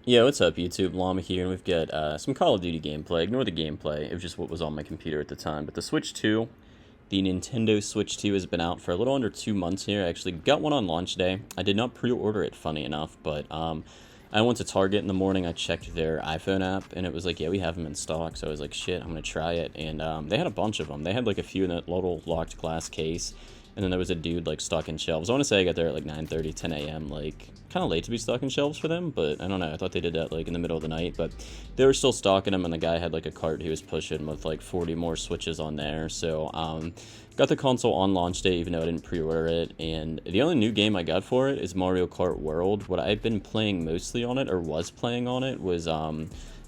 Yeah, what's up, YouTube? Llama here, and we've got some Call of Duty gameplay. Ignore the gameplay, it was just what was on my computer at the time. But the Switch 2, the Nintendo Switch 2 has been out for a little under 2 months here. I actually got one on launch day. I did not pre-order it, funny enough, but I went to Target in the morning. I checked their iPhone app, and it was like, yeah, we have them in stock. So I was like, shit, I'm going to try it. And they had a bunch of them. They had like a few in a little locked glass case. And then there was a dude like stocking shelves. I want to say I got there at like 9:30, 10 a.m. Like kind of late to be stocking shelves for them, but I don't know. I thought they did that like in the middle of the night, but they were still stocking them. And the guy had like a cart he was pushing with like 40 more Switches on there. So got the console on launch day, even though I didn't pre-order it. And the only new game I got for it is Mario Kart World. What I've been playing mostly on it, or was playing on it, was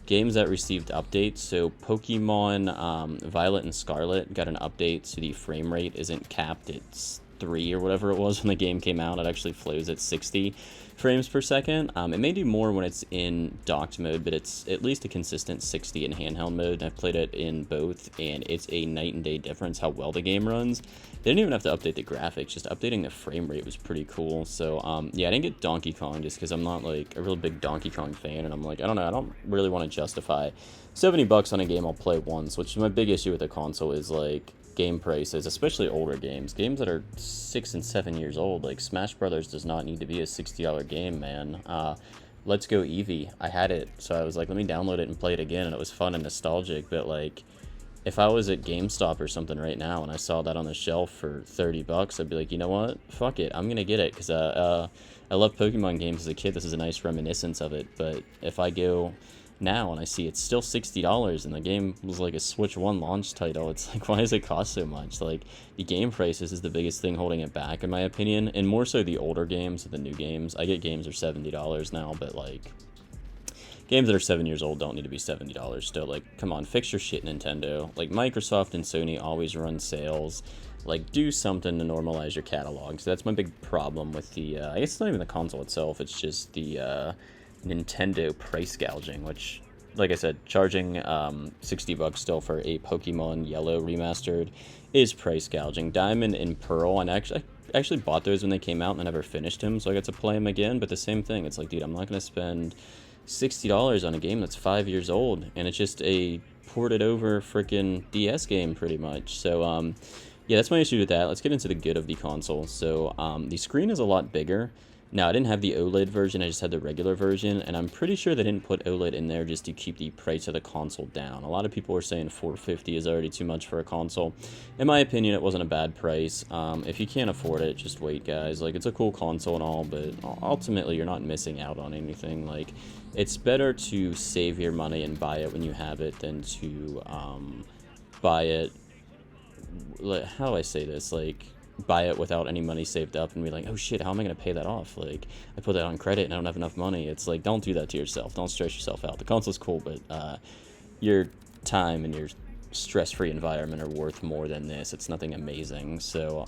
games that received updates. So Pokemon Violet and Scarlet got an update, so the frame rate isn't capped. It's 3 or whatever it was when the game came out. It actually flows at 60 frames per second. It may do more when it's in docked mode, but it's at least a consistent 60 in handheld mode. I've played it in both, and it's a night and day difference how well the game runs. They didn't even have to update the graphics, just updating the frame rate was pretty cool. So yeah, I didn't get Donkey Kong just because I'm not like a real big Donkey Kong fan, and I'm like, I don't know, I don't really want to justify $70 on a game I'll play once, which is my big issue with the console is like game prices, especially older games that are 6 and 7 years old. Like Smash Brothers does not need to be a $60 game, man. Let's Go Eevee, I had it, so I was like, let me download it and play it again, and it was fun and nostalgic. But like, if I was at GameStop or something right now and I saw that on the shelf for $30, I'd be like, you know what? Fuck it, I'm gonna get it because I love Pokemon games as a kid. This is a nice reminiscence of it. But if I go now and I see it's still $60 and the game was like a Switch 1 launch title, it's like, why does it cost so much? Like, the game prices is the biggest thing holding it back, in my opinion, and more so the older games than the new games. I get games that are $70 now, but like, games that are 7 years old don't need to be $70 still. Like, come on, fix your shit, Nintendo. Like, Microsoft and Sony always run sales. Like, do something to normalize your catalog. So that's my big problem with the, I guess it's not even the console itself, it's just the Nintendo price gouging, which, like I said, charging $60 still for a Pokemon Yellow remastered is price gouging. Diamond and Pearl, and I actually bought those when they came out and I never finished them, so I got to play them again. But the same thing, it's like, dude, I'm not going to spend $60 on a game that's 5 years old, and it's just a ported over freaking DS game pretty much. So yeah, that's my issue with that. Let's get into the good of the console. So the screen is a lot bigger. Now, I didn't have the OLED version, I just had the regular version, and I'm pretty sure they didn't put OLED in there just to keep the price of the console down. A lot of people were saying $450 is already too much for a console. In my opinion, it wasn't a bad price. If you can't afford it, just wait, guys. Like, it's a cool console and all, but ultimately, you're not missing out on anything. Like, it's better to save your money and buy it when you have it than to buy it, like, how do I say this? Like, buy it without any money saved up and be like, oh shit, how am I going to pay that off? Like, I put that on credit and I don't have enough money. It's like, don't do that to yourself. Don't stress yourself out. The console's cool, but your time and your stress-free environment are worth more than this. It's nothing amazing. So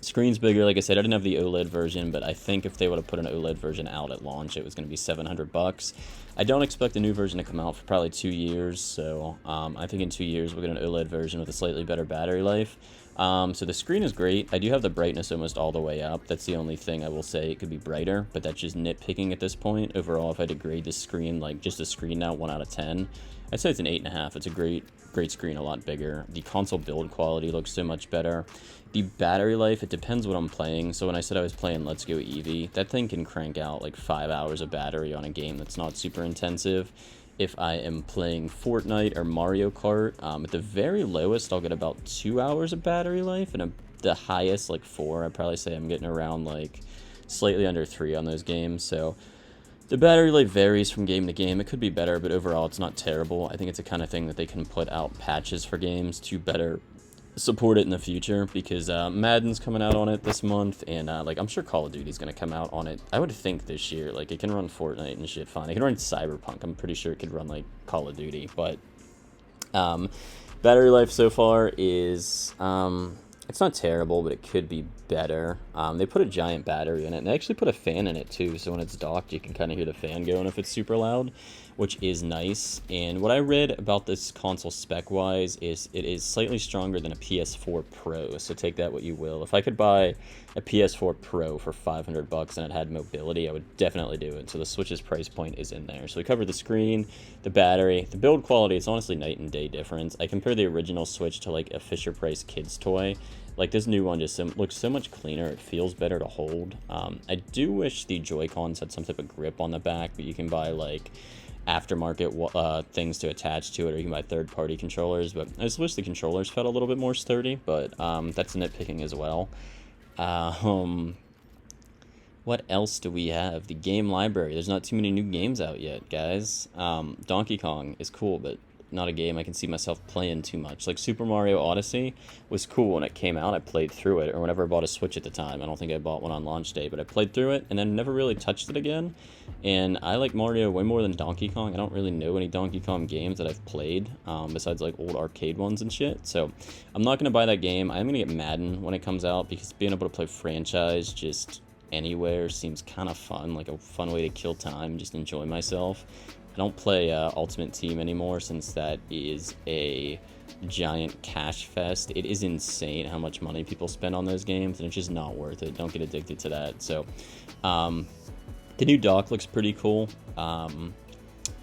screen's bigger. Like I said, I didn't have the OLED version, but I think if they would have put an OLED version out at launch, it was going to be $700. I don't expect a new version to come out for probably 2 years, so I think in 2 years we'll get an OLED version with a slightly better battery life. So the screen is great. I do have the brightness almost all the way up. That's the only thing I will say. It could be brighter, but that's just nitpicking at this point. Overall, if I had to grade the screen, like just the screen now, 1 out of 10, I'd say it's an 8.5. It's a great screen, a lot bigger. The console build quality looks so much better. The battery life, it depends what I'm playing. So when I said I was playing Let's Go Eevee, that thing can crank out like 5 hours of battery on a game that's not super intensive. If I am playing Fortnite or Mario Kart, at the very lowest, I'll get about 2 hours of battery life, and the highest, like 4. I'd probably say I'm getting around like slightly under 3 on those games. So the battery life varies from game to game. It could be better, but overall, it's not terrible. I think it's a kind of thing that they can put out patches for games to better support it in the future, because Madden's coming out on it this month, and like, I'm sure Call of Duty's gonna come out on it, I would think, this year. Like, it can run Fortnite and shit fine. It can run Cyberpunk. I'm pretty sure it could run like Call of Duty. But battery life so far is it's not terrible, but it could be better. They put a giant battery in it, and they actually put a fan in it too, so when it's docked, you can kind of hear the fan going if it's super loud, which is nice. And what I read about this console spec-wise is it is slightly stronger than a PS4 Pro, so take that what you will. If I could buy a PS4 Pro for $500 and it had mobility, I would definitely do it. So the Switch's price point is in there. So we covered the screen, the battery, the build quality. It's honestly night and day difference. I compare the original Switch to like a Fisher-Price kids toy. Like this new one just looks so much cleaner. It feels better to hold. I do wish the Joy-Cons had some type of grip on the back, but you can buy like aftermarket things to attach to it, or you can buy third-party controllers. But I just wish the controllers felt a little bit more sturdy, but that's nitpicking as well. What else do we have? The game library. There's not too many new games out yet, guys. Donkey Kong is cool, but not a game I can see myself playing too much. Like Super Mario Odyssey was cool when it came out. I played through it, or whenever I bought a Switch at the time. I don't think I bought one on launch day, but I played through it and then never really touched it again. And I like Mario way more than Donkey Kong. I don't really know any Donkey Kong games that I've played, besides like old arcade ones and shit. So I'm not going to buy that game. I'm going to get Madden when it comes out, because being able to play franchise just anywhere seems kind of fun, like a fun way to kill time, just enjoy myself. I don't play Ultimate Team anymore, since that is a giant cash fest. It is insane how much money people spend on those games, and it's just not worth it. Don't get addicted to that. So the new dock looks pretty cool.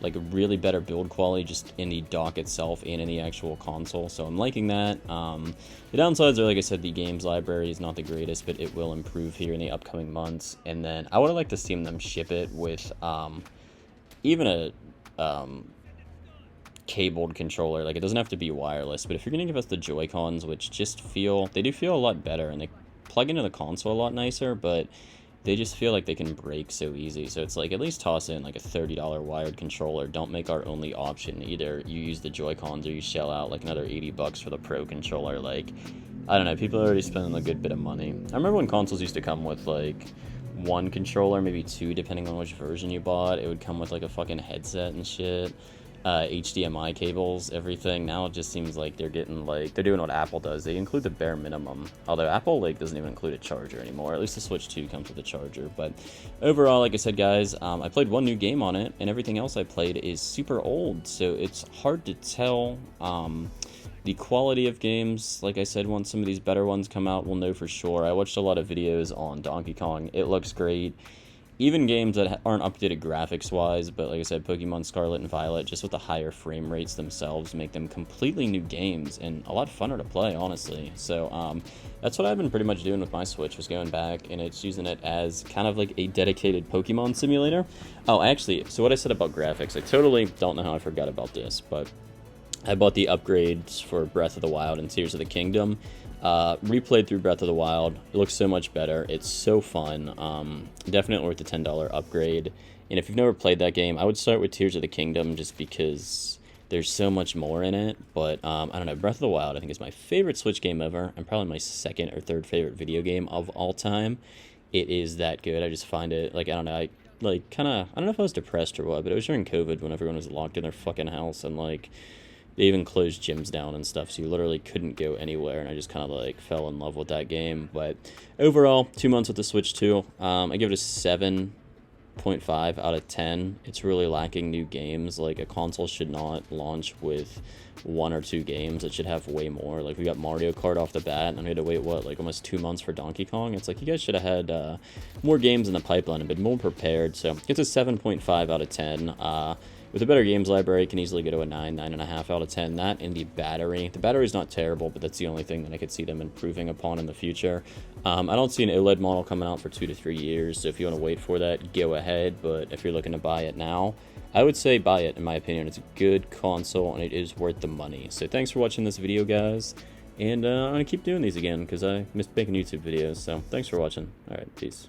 Like a really better build quality just in the dock itself and in the actual console, so I'm liking that. The downsides are, like I said, the games library is not the greatest, but it will improve here in the upcoming months. And then I would have liked to see them ship it with even a cabled controller. Like, it doesn't have to be wireless, but if you're gonna give us the Joy-Cons, which just feel a lot better, and they plug into the console a lot nicer, but they just feel like they can break so easy. So it's like, at least toss in like a $30 wired controller. Don't make our only option either you use the Joy-Cons or you shell out like another $80 for the Pro controller. Like, I don't know, people are already spending a good bit of money. I remember when consoles used to come with like one controller, maybe two, depending on which version you bought. It would come with like a fucking headset and shit, HDMI cables, everything. Now it just seems like they're doing what Apple does. They include the bare minimum, although Apple like doesn't even include a charger anymore. At least the Switch 2 comes with a charger. But overall, like I said, guys, I played one new game on it, and everything else I played is super old, so it's hard to tell the quality of games. Like I said, once some of these better ones come out, we'll know for sure. I watched a lot of videos on Donkey Kong. It looks great. Even games that aren't updated graphics-wise, but like I said, Pokemon Scarlet and Violet, just with the higher frame rates themselves, make them completely new games and a lot funner to play, honestly. So that's what I've been pretty much doing with my Switch, was going back, and it's using it as kind of like a dedicated Pokemon simulator. Oh, actually, so what I said about graphics, I totally don't know how I forgot about this, but I bought the upgrades for Breath of the Wild and Tears of the Kingdom. Replayed through Breath of the Wild. It looks so much better. It's so fun. Definitely worth the $10 upgrade. And if you've never played that game, I would start with Tears of the Kingdom, just because there's so much more in it. But I don't know, Breath of the Wild I think is my favorite Switch game ever, and probably my second or third favorite video game of all time. It is that good. I just find it, like, I don't know, I don't know if I was depressed or what, but it was during COVID when everyone was locked in their fucking house, and like they even closed gyms down and stuff, so you literally couldn't go anywhere, and I just kind of like fell in love with that game. But overall, 2 months with the Switch 2, I give it a 7.5 out of 10. It's really lacking new games. Like, a console should not launch with 1 or 2 games. It should have way more. Like, we got Mario Kart off the bat, and we had to wait, what, like almost 2 months for Donkey Kong? It's like, you guys should have had more games in the pipeline and been more prepared. So it's a 7.5 out of 10. With a better games library, it can easily go to a 9.5 out of 10. That and the battery. The battery's not terrible, but that's the only thing that I could see them improving upon in the future. I don't see an OLED model coming out for 2 to 3 years, so if you want to wait for that, go ahead. But if you're looking to buy it now, I would say buy it, in my opinion. It's a good console, and it is worth the money. So thanks for watching this video, guys. And I'm going to keep doing these again, because I miss making YouTube videos. So thanks for watching. Alright, peace.